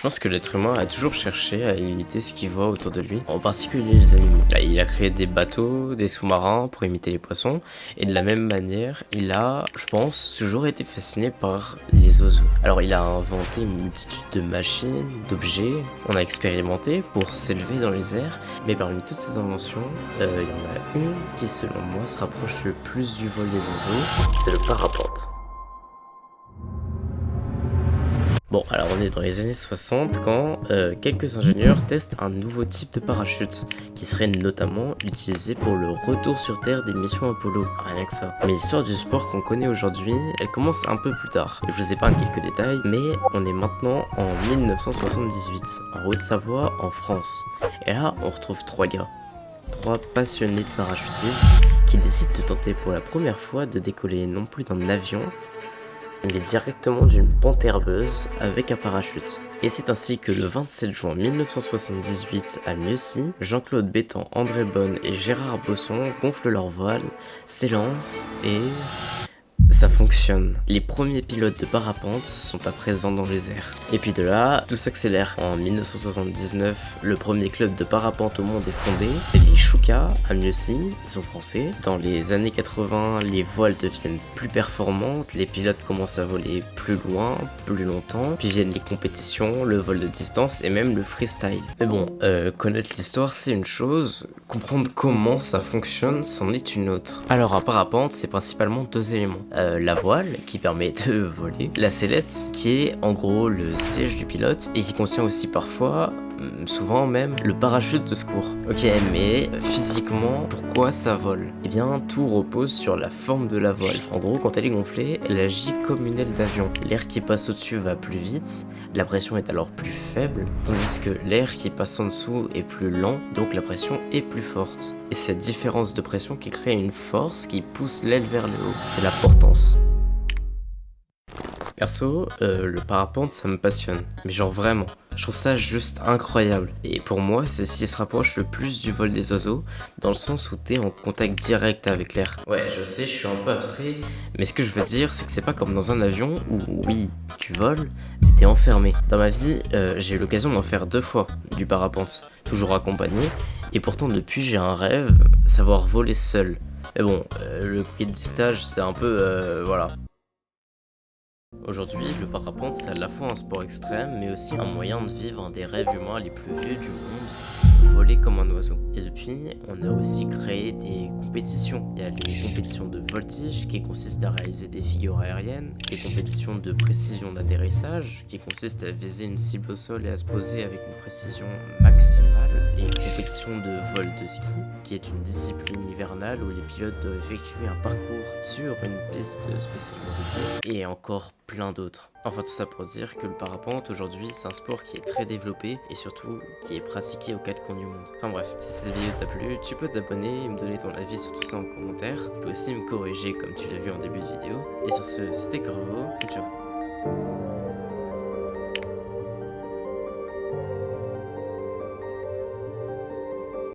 pense que l'être humain a toujours cherché à imiter ce qu'il voit autour de lui, en particulier les animaux. Il a créé des bateaux, des sous-marins pour imiter les poissons, et de la même manière, il a, je pense, toujours été fasciné par les oiseaux. Alors il a inventé une multitude de machines, d'objets, on a expérimenté pour s'élever dans les airs, mais parmi toutes ces inventions, il y en a une qui selon moi se rapproche le plus du vol des oiseaux, c'est le parapente. Bon, alors on est dans les années 60 quand quelques ingénieurs testent un nouveau type de parachute qui serait notamment utilisé pour le retour sur Terre des missions Apollo. Rien que ça. Mais l'histoire du sport qu'on connaît aujourd'hui, elle commence un peu plus tard. Je vous épargne quelques détails, mais on est maintenant en 1978, en Haute-Savoie, en France. Et là, on retrouve trois gars. Trois passionnés de parachutisme qui décident de tenter pour la première fois de décoller non plus d'un avion, mais directement d'une pente herbeuse avec un parachute. Et c'est ainsi que le 27 juin 1978 à Mieuxy, Jean-Claude Bétang, André Bonne et Gérard Bosson gonflent leur voile, s'élancent et... ça fonctionne. Les premiers pilotes de parapente sont à présent dans les airs. Et puis de là, tout s'accélère. En 1979, le premier club de parapente au monde est fondé. C'est les Choucas à Mieuxy, ils sont français. Dans les années 80, les voiles deviennent plus performantes, les pilotes commencent à voler plus loin, plus longtemps. Puis viennent les compétitions, le vol de distance et même le freestyle. Mais bon, connaître l'histoire c'est une chose, comprendre comment ça fonctionne c'en est une autre. Alors un parapente c'est principalement deux éléments. La voile qui permet de voler, la sellette qui est en gros le siège du pilote et qui contient aussi parfois, souvent même, le parachute de secours. Ok, mais physiquement, pourquoi ça vole? Eh bien, tout repose sur la forme de la voile. En gros, quand elle est gonflée, elle agit comme une aile d'avion. L'air qui passe au-dessus va plus vite, la pression est alors plus faible, tandis que l'air qui passe en dessous est plus lent, donc la pression est plus forte. Et cette différence de pression qui crée une force qui pousse l'aile vers le haut. C'est la portance. Perso, le parapente ça me passionne, mais genre vraiment, je trouve ça juste incroyable. Et pour moi, c'est ce qui se rapproche le plus du vol des oiseaux, dans le sens où t'es en contact direct avec l'air. Ouais, je sais, je suis un peu abstrait, mais ce que je veux dire, c'est que c'est pas comme dans un avion où, oui, tu voles, mais t'es enfermé. Dans ma vie, j'ai eu l'occasion d'en faire 2 fois, du parapente, toujours accompagné, et pourtant depuis j'ai un rêve, savoir voler seul. Mais bon, le prix du stage, c'est un peu, voilà. Aujourd'hui, le parapente c'est à la fois un sport extrême, mais aussi un moyen de vivre un des rêves humains les plus vieux du monde, voler comme un oiseau. Et depuis, on a aussi créé des compétitions. Il y a les compétitions de voltige qui consistent à réaliser des figures aériennes, les compétitions de précision d'atterrissage qui consistent à viser une cible au sol et à se poser avec une précision maximale, les compétitions de vol de ski qui est une discipline hivernale où les pilotes doivent effectuer un parcours sur une piste spécialement dédiée, et encore plein d'autres. Enfin tout ça pour dire que le parapente aujourd'hui c'est un sport qui est très développé et surtout qui est pratiqué aux 4 coins du monde. Enfin bref, si cette vidéo t'a plu, tu peux t'abonner et me donner ton avis sur tout ça en commentaire. Tu peux aussi me corriger comme tu l'as vu en début de vidéo. Et sur ce, c'était Corvo, ciao.